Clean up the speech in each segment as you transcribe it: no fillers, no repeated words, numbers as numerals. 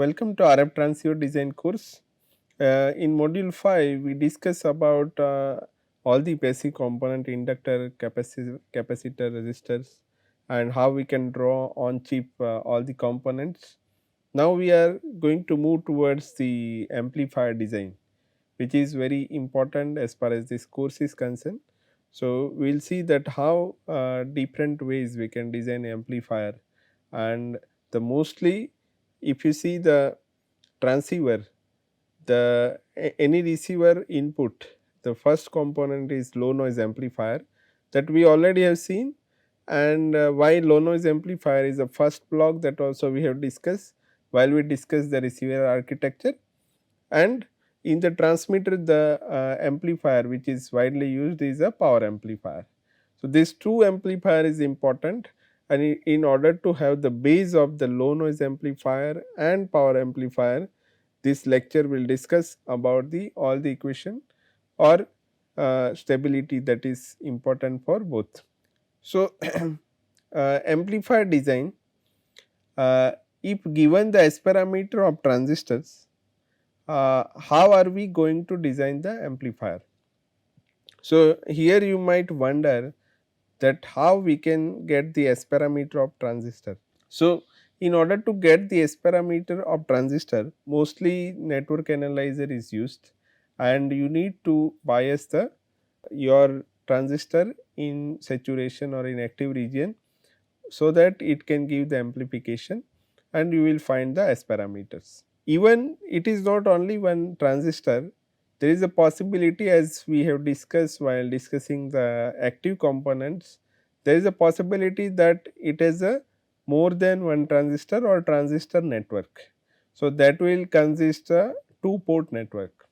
welcome to RF transceiver design course. In module 5 we discuss about all the basic component inductor, capacitor, resistors and how we can draw on chip all the components. Now we are going to move towards the amplifier design, which is very important as far as this course is concerned. So we will see that how different ways we can design amplifier, and the mostly if you see the transceiver, any receiver input, the first component is low noise amplifier that we already have seen, and why low noise amplifier is the first block that also we have discussed while we discuss the receiver architecture. And in the transmitter, the amplifier which is widely used is a power amplifier. So this two amplifier is important, and in order to have the base of the low noise amplifier and power amplifier, this lecture will discuss about the all the equation or stability that is important for both. So amplifier design, if given the S parameter of transistors, how are we going to design the amplifier? So here you might wonder that how we can get the S parameter of transistor. So in order to get the S parameter of transistor, mostly network analyzer is used, and you need to bias the your transistor in saturation or in active region, so that it can give the amplification and you will find the S parameters. Even it is not only one transistor, there is a possibility, as we have discussed while discussing the active components, there is a possibility that it is a more than one transistor or transistor network. So that will consist a two port network.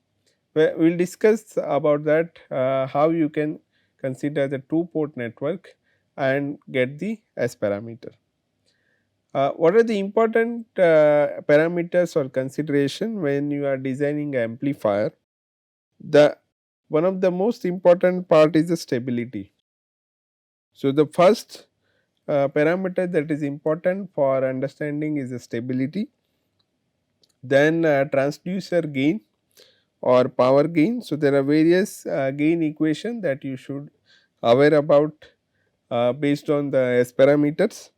We will discuss about that, how you can consider the two port network and get the S parameter. What are the important parameters or consideration when you are designing an amplifier? The one of the most important part is the stability. So the first parameter that is important for understanding is the stability. Then transducer gain or power gain. So there are various gain equation that you should aware about based on the S parameters.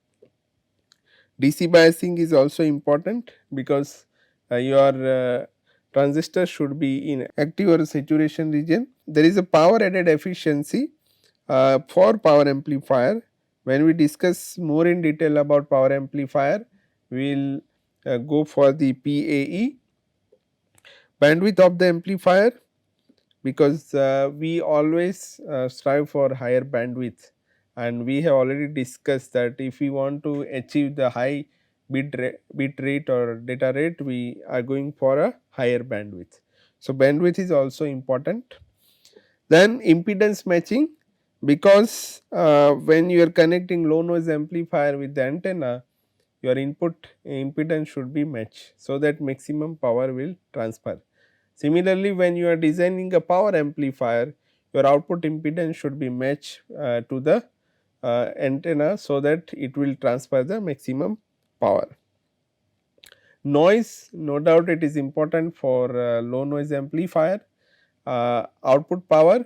DC biasing is also important because your transistor should be in active or saturation region. There is a power added efficiency for power amplifier. When we discuss more in detail about power amplifier, we will go for the PAE, bandwidth of the amplifier, because we always strive for higher bandwidth, and we have already discussed that if we want to achieve the high bit rate or data rate, we are going for a higher bandwidth. So bandwidth is also important. Then impedance matching, because when you are connecting low noise amplifier with the antenna, your input impedance should be matched, so that maximum power will transfer. Similarly, when you are designing a power amplifier, your output impedance should be matched to the antenna, so that it will transfer the maximum power. Noise, no doubt it is important for low noise amplifier. Output power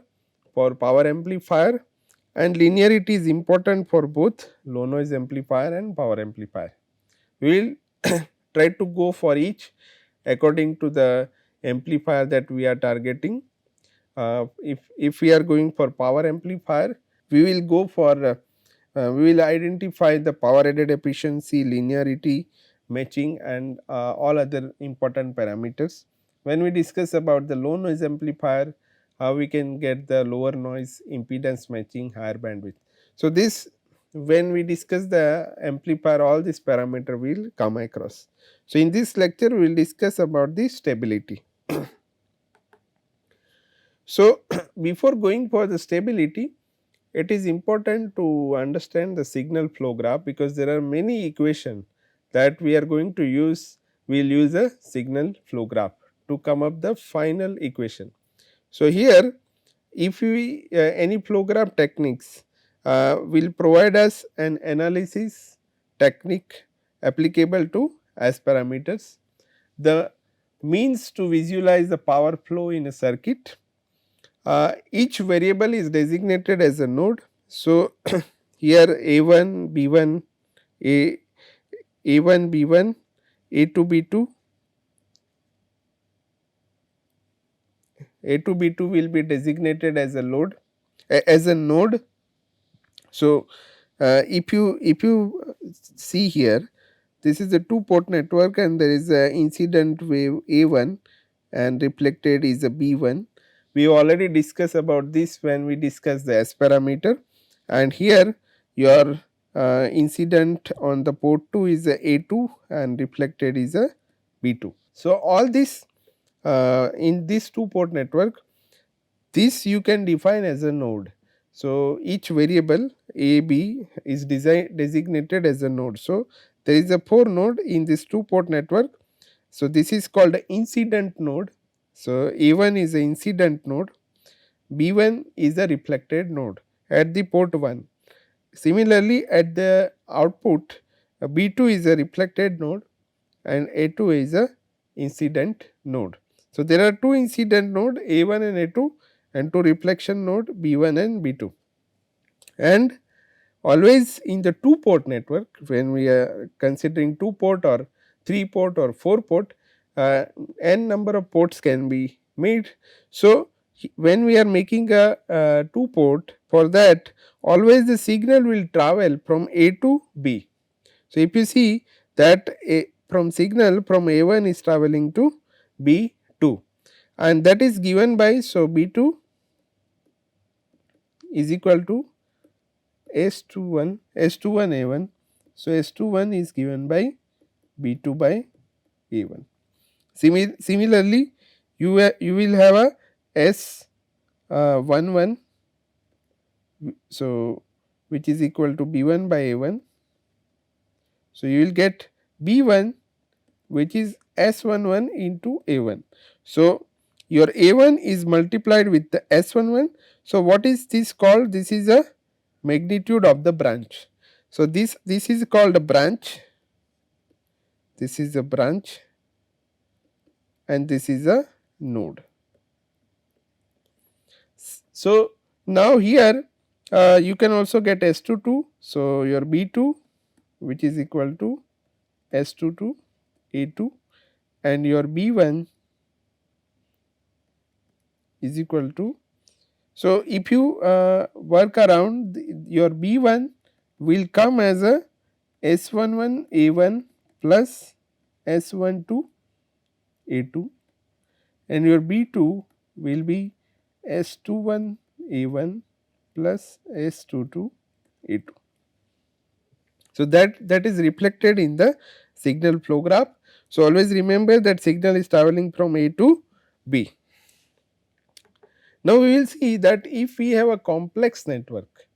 for power amplifier, and linearity is important for both low noise amplifier and power amplifier. We will try to go for each according to the amplifier that we are targeting. If we are going for power amplifier, we will go for we will identify the power added efficiency, linearity, matching and all other important parameters. When we discuss about the low noise amplifier, how we can get the lower noise, impedance matching, higher bandwidth. So this, when we discuss the amplifier, all these parameter will come across. So in this lecture we will discuss about the stability. So before going for the stability, it is important to understand the signal flow graph, because there are many equations that we are going to use. We will use a signal flow graph to come up the final equation. So here, if we any flow graph techniques will provide us an analysis technique applicable to S parameters, the means to visualize the power flow in a circuit. Each variable is designated as a node. So, here A1, B1, A A1, B1, A2, B2, A2, B2 will be designated as a load as a node. So, if you see here, this is a two port network and there is a incident wave A1 and reflected is a B1. We already discussed about this when we discussed the S parameter, and here your incident on the port 2 is a A2 and reflected is a B2. So, all this in this two port network, this you can define as a node. So, each variable A B is designated as a node. So, there is a 4 node in this two port network. So, this is called a incident node. So, A1 is a incident node, B1 is a reflected node at the port 1. Similarly, at the output B2 is a reflected node and A2 is a incident node. So, there are two incident node A1 and A2 and two reflection node B1 and B2. And always in the two port network, when we are considering two port or three port or four port, n number of ports can be made. So, when we are making a two port, for that always the signal will travel from A to B. So, if you see that from signal from A1 is travelling to B2 and that is given by, so B2 is equal to S21 A1. So, S21 is given by B2 by A1. Similarly, you will have a S11, so which is equal to B1 by A1. So, you will get B1 which is S11 into A1. So, your A1 is multiplied with the S11. So, what is this called? This is a magnitude of the branch. So, this is called a branch, this is a branch and this is a node. So, now here you can also get S22. So, your B2 which is equal to S22 A2 and your B1 is equal to. So, if you work around, your B1 will come as a S11 A1 plus S12 A2 and your B2 will be S21 A1 plus S22 A2. So, that is reflected in the signal flow graph. So, always remember that signal is travelling from A to B. Now, we will see that if we have a complex network,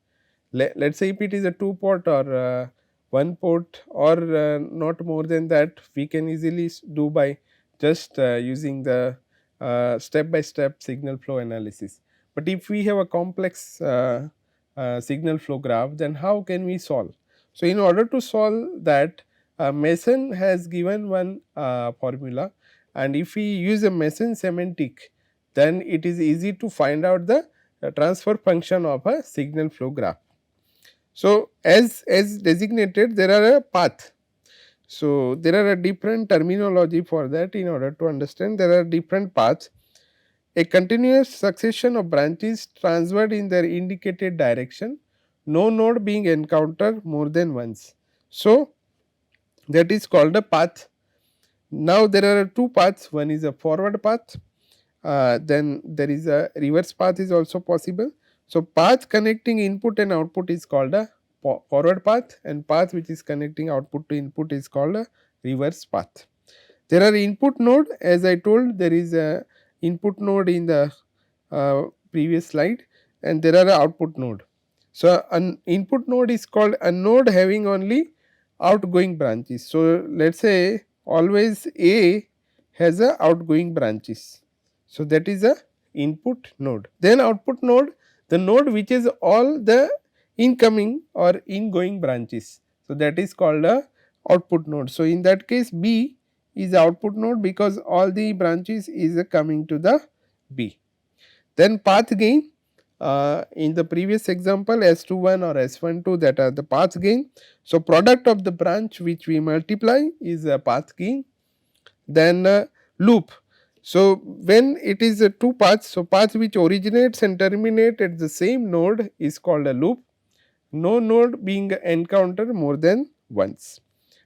let us say if it is a 2 port or 1 port or not more than that, we can easily do by just using the step by step signal flow analysis. But if we have a complex signal flow graph, then how can we solve? So, in order to solve that, Mason has given one formula, and if we use a Mason semantic, then it is easy to find out the transfer function of a signal flow graph. So, as designated, there are a path. So, there are a different terminology for that. In order to understand, there are different paths. A continuous succession of branches transferred in their indicated direction, no node being encountered more than once. So, that is called a path. Now, there are two paths, one is a forward path, then there is a reverse path is also possible. So, path connecting input and output is called a forward path, and path which is connecting output to input is called a reverse path. There are input node, as I told, there is a input node in the previous slide and there are a output node. So, an input node is called a node having only outgoing branches. So, let us say always A has a outgoing branches. So, that is a input node. Then output node, the node which is all the incoming or ingoing branches. So, that is called a output node. So, in that case B is output node because all the branches is coming to the B. Then path gain, in the previous example S21 or S12 that are the path gain. So, product of the branch which we multiply is a path gain. Then loop. So, when it is two paths, so path which originates and terminate at the same node is called a loop, no node being encountered more than once.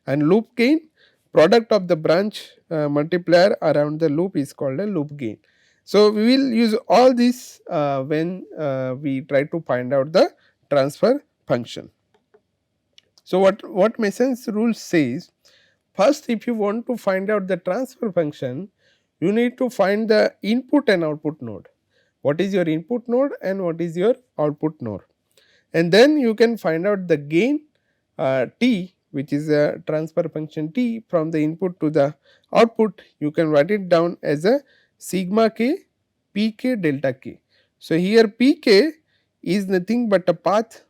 And loop gain, product of the branch multiplier around the loop is called a loop gain. So, we will use all this when we try to find out the transfer function. So, what Mason's rule says, first if you want to find out the transfer function, you need to find the input and output node. What is your input node and what is your output node? And then you can find out the gain T, which is a transfer function T from the input to the output. You can write it down as a sigma k pk delta k. So, here pk is nothing but a path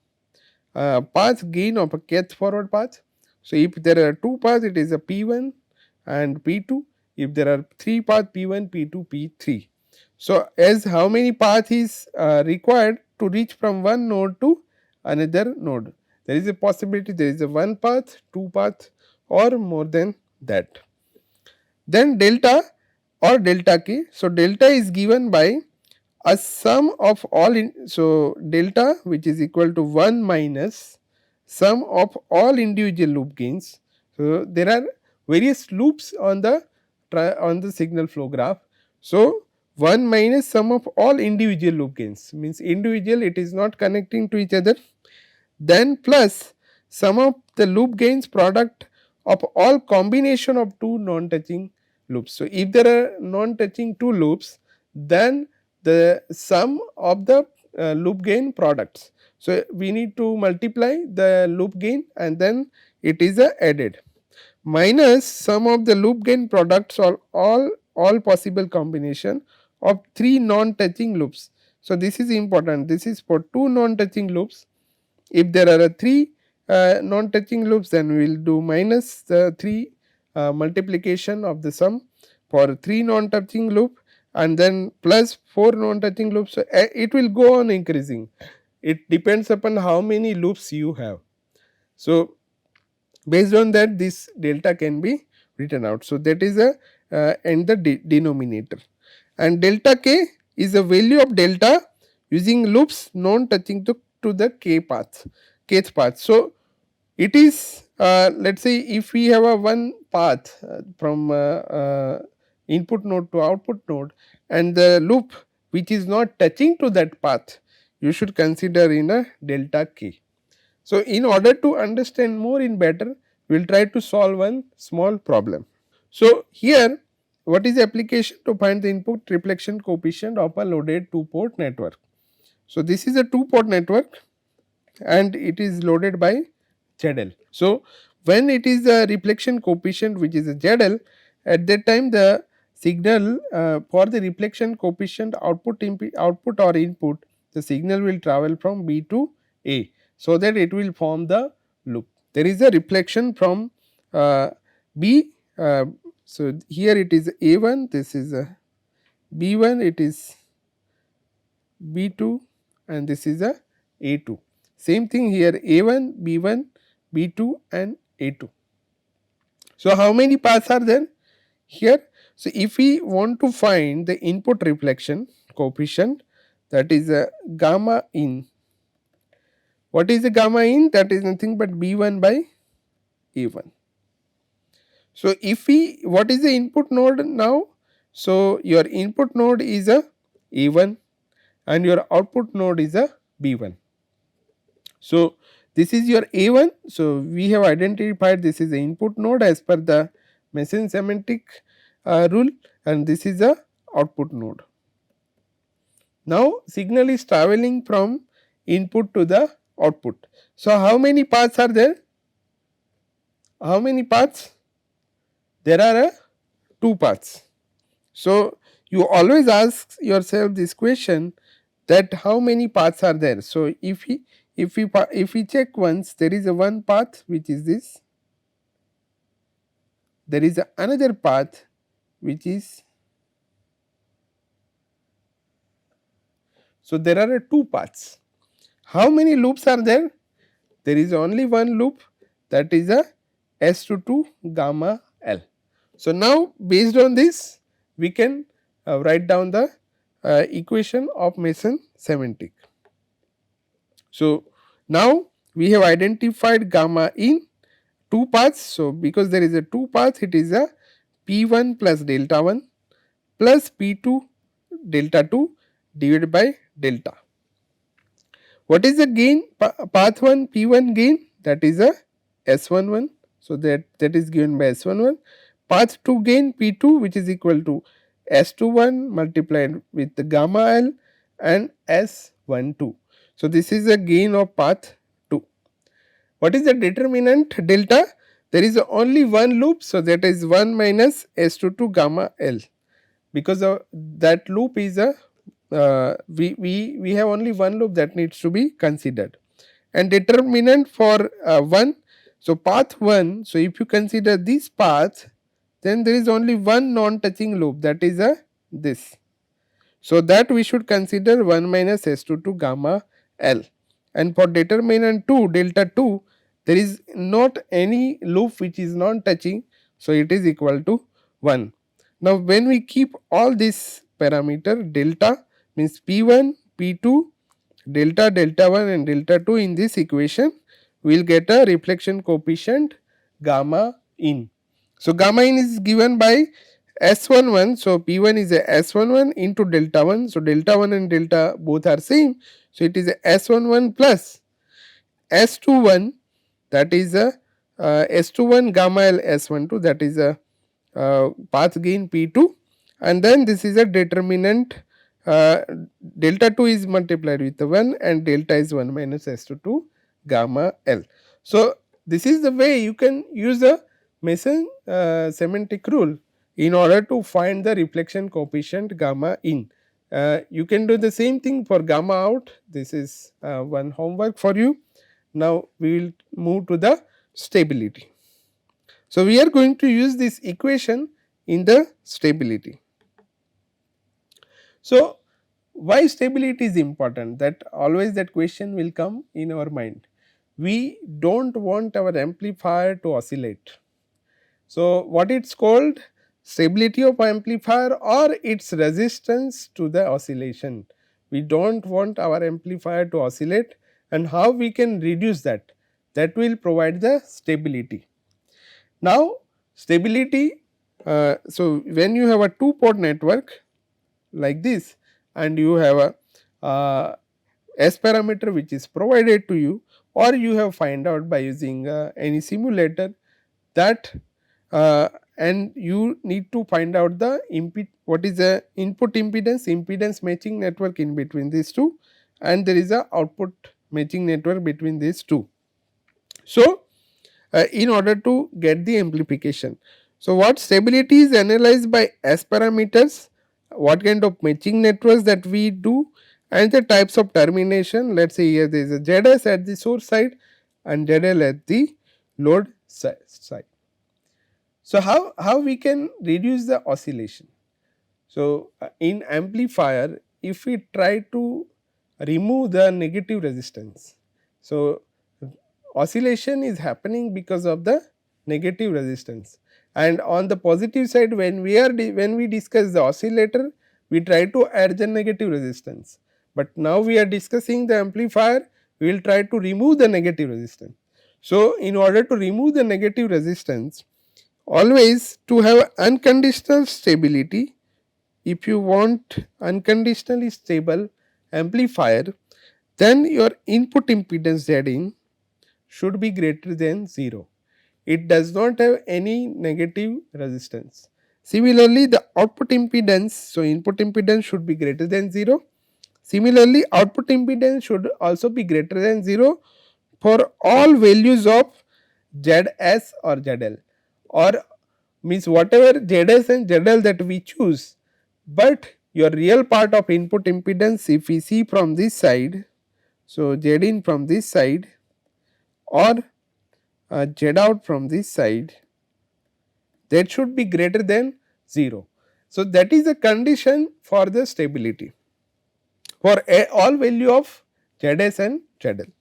gain of a kth forward path. So, if there are two paths, it is a P1 and P2. If there are three paths, P1, P2, P3. So, as how many path is required to reach from one node to another node? There is a possibility there is a one path, two path or more than that. Then delta or delta k. So, delta is given by a sum of all so delta which is equal to 1 minus sum of all individual loop gains. So, there are various loops on the signal flow graph. So, 1 minus sum of all individual loop gains means individual, it is not connecting to each other, then plus sum of the loop gains product of all combination of two non touching loops. So, if there are non touching two loops, then the sum of the loop gain products. So, we need to multiply the loop gain and then it is added, minus sum of the loop gain products or all possible combination of three non touching loops. So, this is important, this is for two non touching loops. If there are three non touching loops, then we will do minus the 3 multiplication of the sum for 3 non touching loop and then plus 4 non touching loops. So, it will go on increasing, it depends upon how many loops you have. So, based on that this delta can be written out. So, that is and the denominator, and delta k is the value of delta using loops non touching to the kth path. So, it is let us say if we have a one path from input node to output node and the loop which is not touching to that path, you should consider in a delta k. So, in order to understand more in better, we will try to solve one small problem. So, here what is the application to find the input reflection coefficient of a loaded 2-port network. So, this is a 2-port network and it is loaded by ZL. So, when it is a reflection coefficient which is a ZL, at that time the signal for the reflection coefficient output or input, the signal will travel from B to A, so that it will form the loop. There is a reflection from B. So, here it is A1, this is a B1, it is B2 and this is a A2. Same thing here A1, B1, B2 and A2. So, how many paths are there here? So, if we want to find the input reflection coefficient, that is a gamma in. What is the gamma in? That is nothing but B1 by A1. So, if we, what is the input node now? So, your input node is a A1 and your output node is a B1. So, this is your A1. So, we have identified this is the input node as per the Mason semantic rule, and this is the output node. Now, signal is traveling from input to the output. So, how many paths are there? How many paths? There are 2 paths. So, you always ask yourself this question that how many paths are there. So, if we check once, there is a one path which is this, there is another path which is, so there are two paths. How many loops are there? There is only one loop, that is a S22 gamma L. So now based on this we can write down the equation of Mason semantic. So now we have identified gamma in two paths. So because there is a two path, it is a P1 plus delta 1 plus P2 delta 2 divided by delta. What is the gain? Path 1 P1 gain, that is a S11. So that is given by S11. Path 2 gain P2, which is equal to S21 multiplied with the gamma L and S12. So this is the gain of path 2. What is the determinant delta? There is only one loop, so that is 1 minus S22 gamma L. Because of that loop is a we have only one loop that needs to be considered, and determinant for 1. So path 1, so if you consider this path, then there is only one non touching loop, that is a this. So that we should consider 1 minus S22 gamma L, and for determinant 2 delta 2, there is not any loop which is non touching, so it is equal to 1. Now when we keep all this parameter delta means P1, P2, delta, delta 1 and delta 2 in this equation, we will get a reflection coefficient gamma in. So gamma in is given by S11, so P1 is a S11 into delta 1, so delta 1 and delta both are same, so it is a S11 plus S21, that is a S21 gamma L S12, that is a path gain P2, and then this is a determinant delta 2 is multiplied with 1 and delta is 1 minus S22 gamma L. So this is the way you can use a Mason semantic rule in order to find the reflection coefficient gamma in. You can do the same thing for gamma out. This is one homework for you. Now we will move to the stability. So we are going to use this equation in the stability. So why stability is important? That always that question will come in our mind. We don't want our amplifier to oscillate. So what it's called? Stability of amplifier or its resistance to the oscillation. We don't want our amplifier to oscillate, and how we can reduce that? That will provide the stability. Now stability, so when you have a two port network like this and you have a S parameter which is provided to you, or you have find out by using any simulator that and you need to find out the what is the input impedance matching network in between these two, and there is a output matching network between these two. So in order to get the amplification, so what stability is analyzed by S parameters, what kind of matching networks that we do, and the types of termination. Let us say here there is a ZS at the source side and ZL at the load side. So how we can reduce the oscillation? So in amplifier, if we try to remove the negative resistance, so oscillation is happening because of the negative resistance, and on the positive side when we discuss the oscillator, we try to add the negative resistance, but now we are discussing the amplifier, we will try to remove the negative resistance. So in order to remove the negative resistance, always to have unconditional stability, if you want unconditionally stable amplifier, then your input impedance Zin should be greater than 0. It does not have any negative resistance. Similarly, the output impedance, so input impedance should be greater than 0. Similarly, output impedance should also be greater than 0 for all values of Zs or Zl, or means whatever Zs and Zl that we choose, but your real part of input impedance, if we see from this side, so Zin from this side or Z out from this side, Z should be greater than 0. So, that is a condition for the stability for all value of Zs and Zl.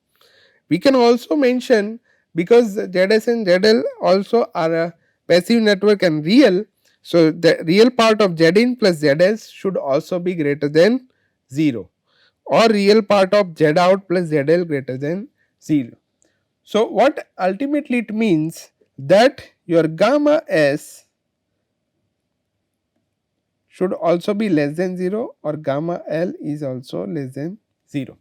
We can also mention, because Zs and Zl also are a passive network and real, so the real part of Zin plus Zs should also be greater than 0, or real part of Z out plus Zl greater than 0. So, what ultimately it means that your gamma s should also be less than 0, or gamma l is also less than 0.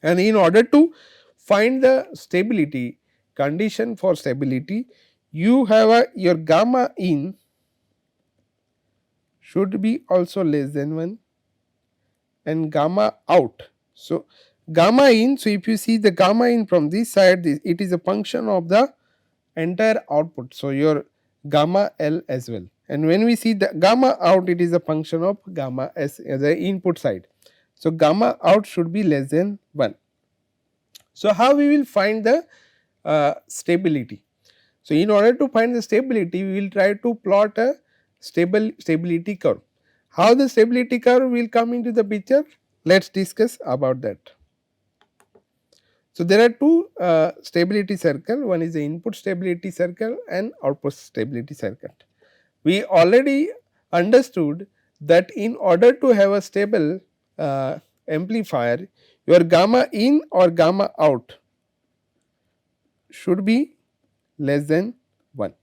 And in order to find the stability condition for stability, you have your gamma in should be also less than 1 and gamma out. So, gamma in, so if you see the gamma in from this side, it is a function of the entire output. So, your gamma L as well, and when we see the gamma out, it is a function of gamma S as the input side. So, gamma out should be less than 1. So, how we will find the stability? So, in order to find the stability, we will try to plot a stability curve. How the stability curve will come into the picture? Let us discuss about that. So, there are two stability circle, one is the input stability circle and output stability circle. We already understood that in order to have a stable amplifier, your gamma in or gamma out should be less than 1.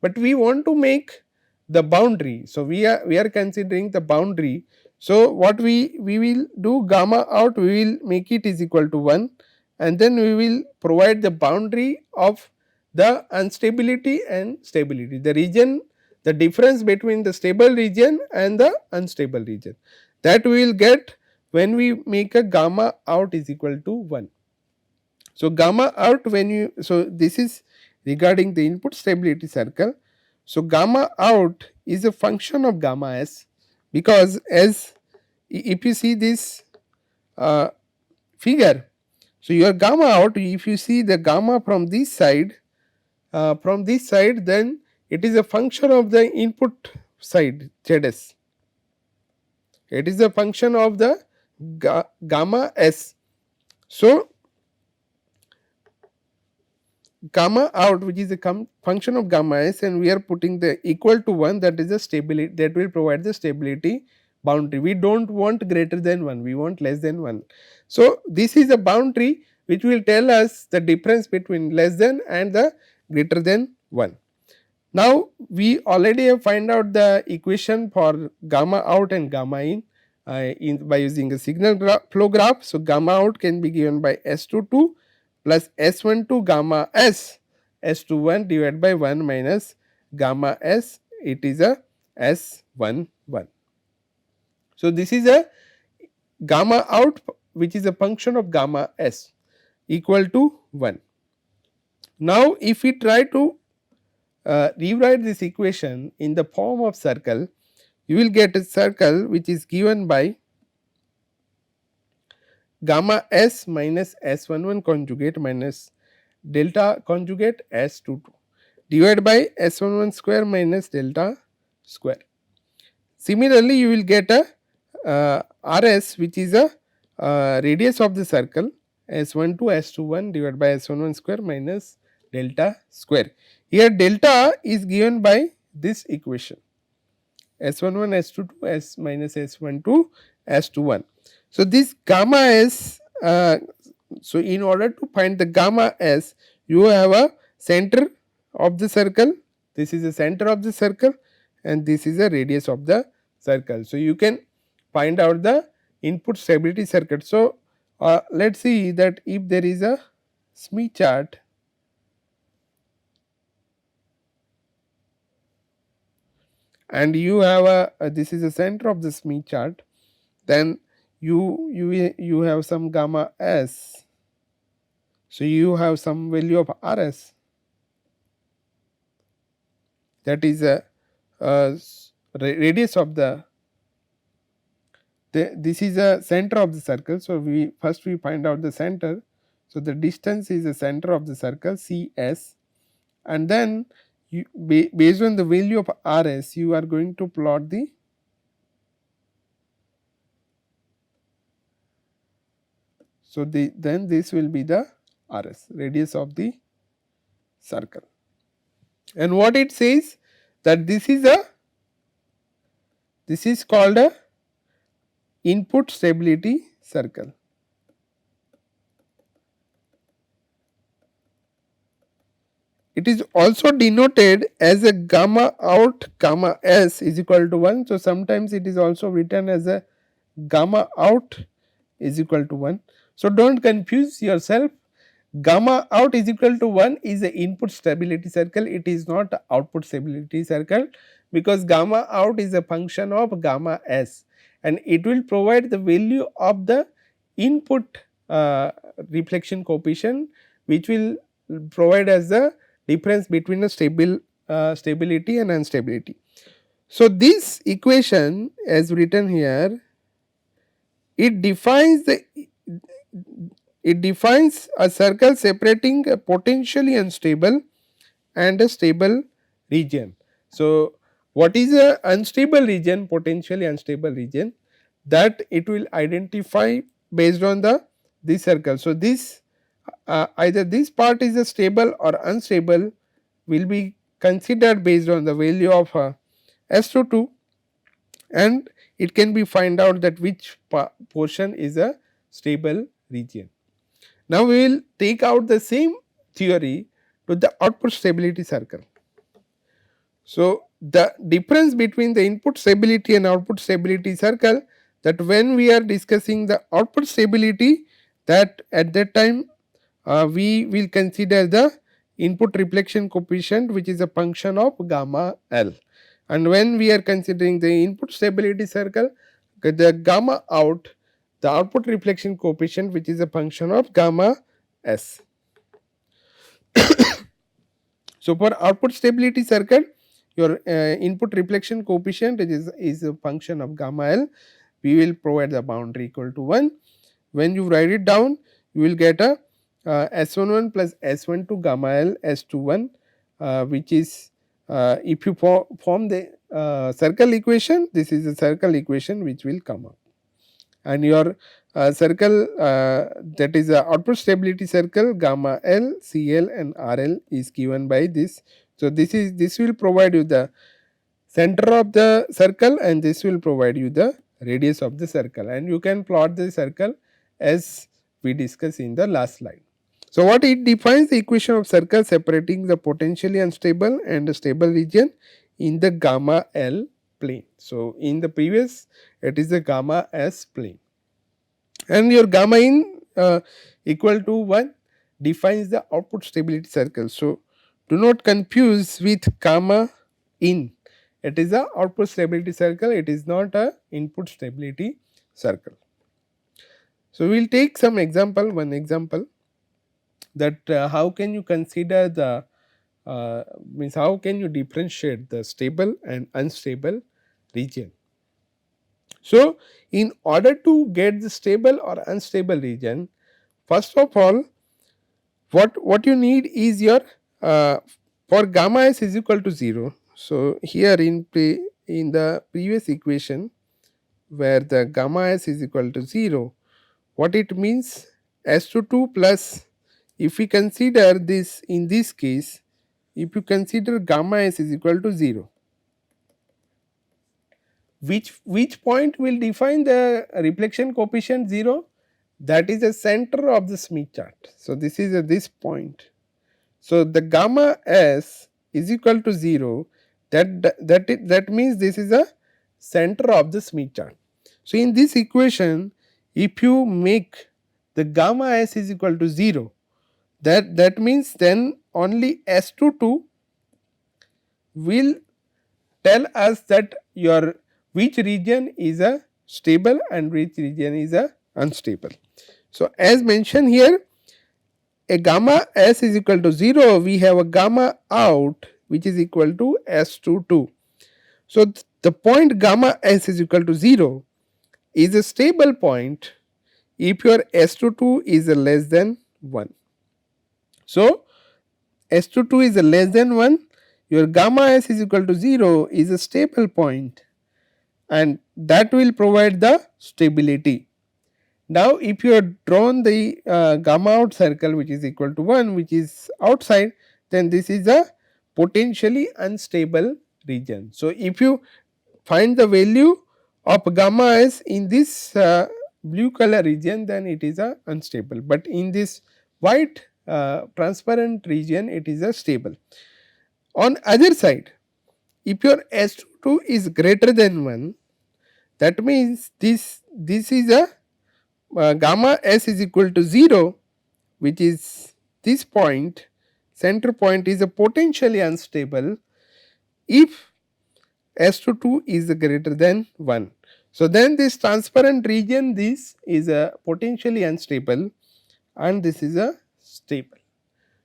But we want to make the boundary. So, we are considering the boundary. So, what we will do, gamma out we will make it is equal to 1, and then we will provide the boundary of the instability and stability, the region, the difference between the stable region and the unstable region, that we will get when we make a gamma out is equal to 1. So, gamma out, when you, so this is regarding the input stability circle. So, gamma out is a function of gamma s, because as if you see this figure, so your gamma out, if you see the gamma from this side, then it is a function of the input side Zs. It is a function of the gamma s. So, gamma out, which is a function of gamma s, and we are putting the equal to 1, that is the stability, that will provide the stability boundary. We do not want greater than 1, we want less than 1. So, this is a boundary which will tell us the difference between less than and the greater than 1. Now, we already have find out the equation for gamma out and gamma in by using a signal flow graph. So, gamma out can be given by S22 plus S12 gamma S21 divided by 1 minus gamma S, it is a S11. So, this is a gamma out which is a function of gamma S equal to 1. Now, if we try to rewrite this equation in the form of circle, you will get a circle which is given by gamma S minus S11 conjugate minus delta conjugate S22 divided by S11 square minus delta square. Similarly, you will get a Rs, which is a radius of the circle, S12 S21 divided by S11 square minus delta square. Here delta is given by this equation, S11 S22 S minus S12 S21. So, this gamma S, so in order to find the gamma S, you have a center of the circle, this is the center of the circle, and this is the radius of the circle. So, you can find out the input stability circuit. So, let us see that if there is a Smith chart, and you have a this is the center of the Smith chart, then you have some gamma S. So, you have some value of Rs, that is a radius of this is a center of the circle. So, we find out the center. So, the distance is the center of the circle Cs, and then based on the value of RS, you are going to plot the, so then this will be the RS, radius of the circle. And what it says, that this is called a input stability circle. It is also denoted as a gamma out gamma s is equal to 1. So, sometimes it is also written as a gamma out is equal to 1. So, do not confuse yourself. Gamma out is equal to 1 is the input stability circle, it is not output stability circle, because gamma out is a function of gamma s, and it will provide the value of the input reflection coefficient, which will provide as the difference between a stability and instability. So, this equation as written here, it defines a circle separating a potentially unstable and a stable region. So, what is a unstable region, potentially unstable region, that it will identify based on this circle. So, this either this part is a stable or unstable will be considered based on the value of S22, and it can be find out that which portion is a stable region. Now, we will take out the same theory to the output stability circle. So, the difference between the input stability and output stability circle, that when we are discussing the output stability, that at that time we will consider the input reflection coefficient, which is a function of gamma L, and when we are considering the input stability circle, the gamma out, the output reflection coefficient, which is a function of gamma S. So, for output stability circle, your input reflection coefficient is a function of gamma L. We will provide the boundary equal to 1. When you write it down, you will get a S11 plus S12 gamma L S21, which is if you form the circle equation, this is a circle equation which will come up, and your circle that is a output stability circle, gamma L, CL and RL is given by this. So, this will provide you the center of the circle, and this will provide you the radius of the circle, and you can plot the circle as we discussed in the last slide. So, what it defines the equation of circle separating the potentially unstable and the stable region in the gamma L plane. So, in the previous, it is the gamma S plane, and your gamma in equal to 1 defines the output stability circle. So, do not confuse with gamma in, it is a output stability circle, it is not a input stability circle. So, we will take some example, one example, that how can you consider the means how can you differentiate the stable and unstable region. So, in order to get the stable or unstable region, first of all, what you need is your for gamma s is equal to 0. So, here in the previous equation, where the gamma s is equal to 0, what it means, S22 plus, if we consider this in this case, if you consider gamma s is equal to 0, which point will define the reflection coefficient 0? That is the center of the Smith chart. So, this is this point. So, the gamma s is equal to 0, that means this is a center of the Smith chart. So, in this equation, if you make the gamma s is equal to 0, that means then only S22 will tell us that your which region is a stable and which region is a unstable. So, as mentioned here, a gamma s is equal to 0, we have a gamma out which is equal to S22. So, the point gamma s is equal to 0 is a stable point if your S22 is a less than 1. So, S22 is a less than 1, your gamma s is equal to 0 is a stable point, and that will provide the stability. Now, if you have drawn the gamma out circle which is equal to 1, which is outside, then this is a potentially unstable region. So, if you find the value of gamma s in this blue color region, then it is a unstable, but in this white transparent region it is a stable. On other side, if your S22 is greater than 1, that means this is a gamma s is equal to 0, which is this point, center point is a potentially unstable if S22 is greater than 1. So, then this transparent region, this is a potentially unstable and this is a stable.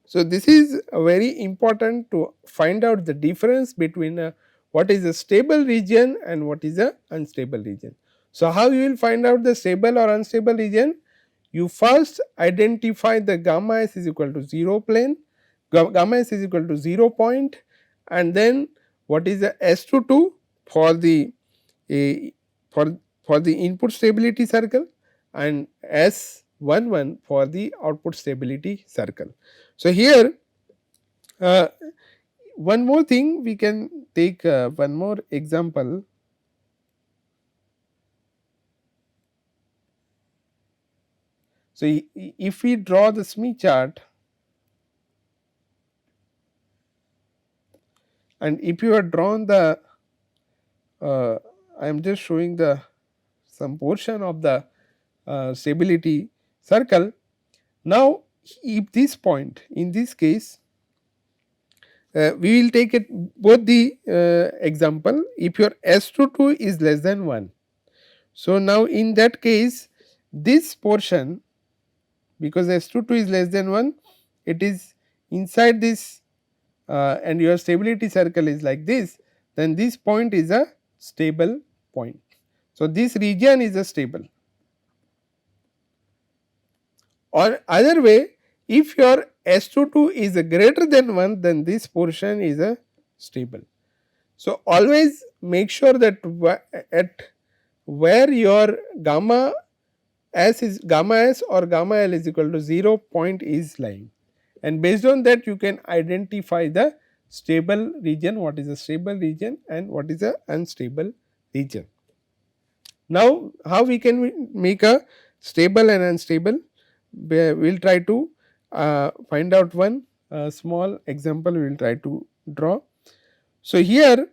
So, this is very important to find out the difference between what is a stable region and what is a unstable region. So, how you will find out the stable or unstable region? You first identify the gamma s is equal to 0 plane, gamma s is equal to 0 point, and then what is the S22 for the a for the input stability circle and S11 for the output stability circle. So, here one more thing, we can take one more example. So, if we draw the Smith chart, and if you have drawn the I am just showing the some portion of the stability circle. Now, if this point, in this case we will take it both the example, if your S22 is less than 1. So, now in that case this portion, because S22 is less than 1, it is inside this and your stability circle is like this, then this point is a stable point. So, this region is a stable, or other way, if your S22 is a greater than 1, then this portion is a stable. So, always make sure that at where your gamma s or gamma l is equal to 0 point is lying, and based on that you can identify the stable region, what is a stable region and what is a unstable region. Now, how we can make a stable and unstable? We will try to find out one small example we will try to draw. So, here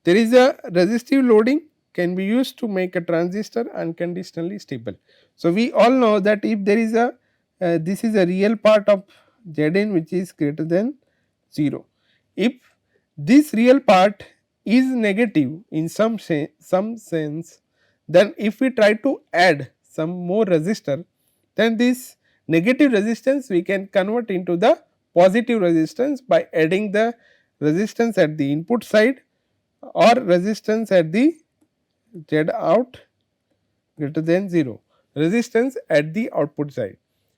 there is a resistive loading can be used to make a transistor unconditionally stable. So, we all know that if there is a this is a real part of Zn which is greater than 0. If this real part is negative in some sense, then if we try to add some more resistor, then this negative resistance we can convert into the positive resistance by adding the resistance at the input side or resistance at the Z out greater than 0, resistance at the output side.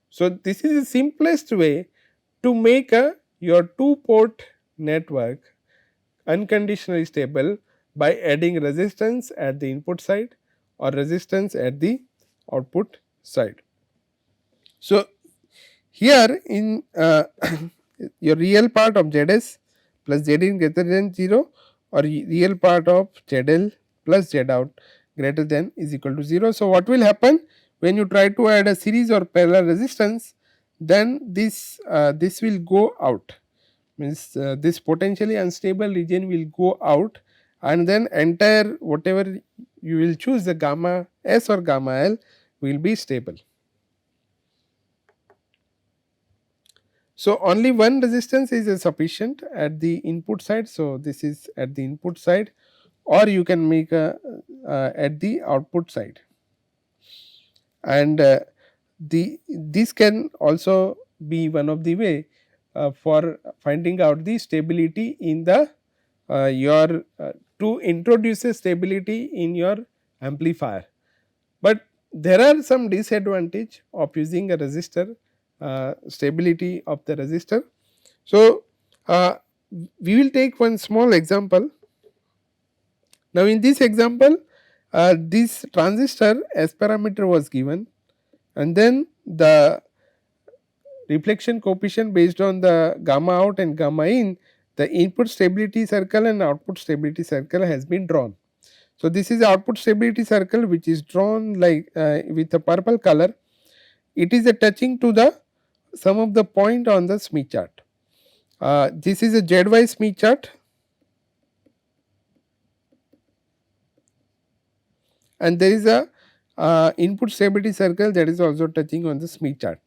So, this is the simplest way to make a your 2-port network unconditionally stable by adding resistance at the input side or resistance at the output side. So, here in your real part of Zs plus Zin greater than 0 or real part of Zl plus Z out greater than is equal to 0. So, what will happen when you try to add a series or parallel resistance, then this will go out, means this potentially unstable region will go out, and then entire whatever you will choose, the gamma s or gamma l will be stable. So, only one resistance is sufficient at the input side. So, this is at the input side, or you can make a at the output side, and this can also be one of the way for finding out the stability in the your to introduce a stability in your amplifier. But there are some disadvantage of using a resistor, stability of the resistor. So, we will take one small example. Now in this example, this transistor S parameter was given, and then the reflection coefficient based on the gamma out and gamma in, the input stability circle and output stability circle has been drawn. So this is output stability circle which is drawn like with a purple color. It is a touching to the some of the point on the Smith chart. This is a ZY Smith chart, and there is a input stability circle that is also touching on the Smith chart.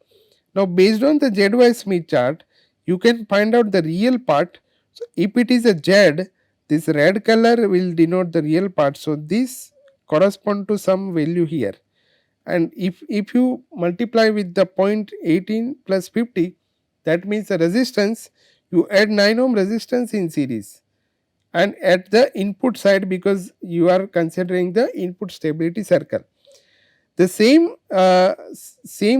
Now based on the ZY Smith chart, you can find out the real part. So if it is a Z, this red color will denote the real part. So this correspond to some value here, and if you multiply with the 0.18 plus 50, that means the resistance, you add 9 ohm resistance in series, and at the input side, because you are considering the input stability circle, the same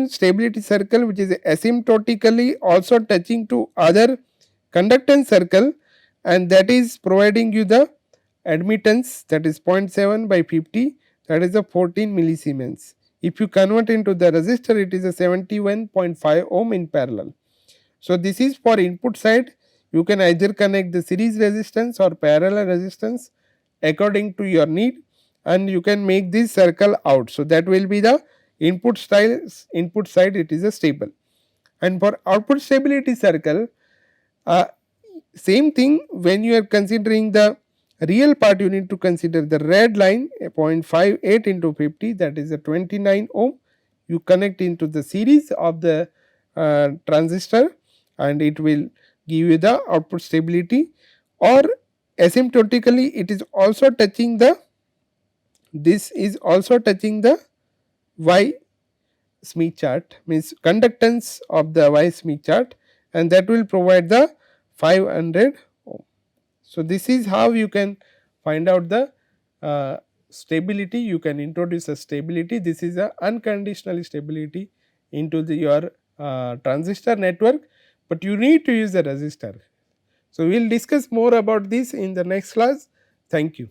stability circle which is asymptotically also touching to other conductance circle, and that is providing you the admittance, that is 0.7 by 50, that is a 14 millisiemens. If you convert into the resistor, it is a 71.5 ohm in parallel. So this is for input side. You can either connect the series resistance or parallel resistance according to your need, and you can make this circle out. So that will be the input style, input side it is a stable. And for output stability circle, uh, same thing, when you are considering the real part, you need to consider the red line 0.58 into 50, that is a 29 ohm. You connect into the series of the transistor, and it will give you the output stability. Or asymptotically, it is also touching the, this is also touching the Y Smith chart, means conductance of the Y Smith chart, and that will provide the 500 ohm. So this is how you can find out the stability. You can introduce a stability. This is a unconditional stability into your transistor network, but you need to use a resistor. So we will discuss more about this in the next class. Thank you.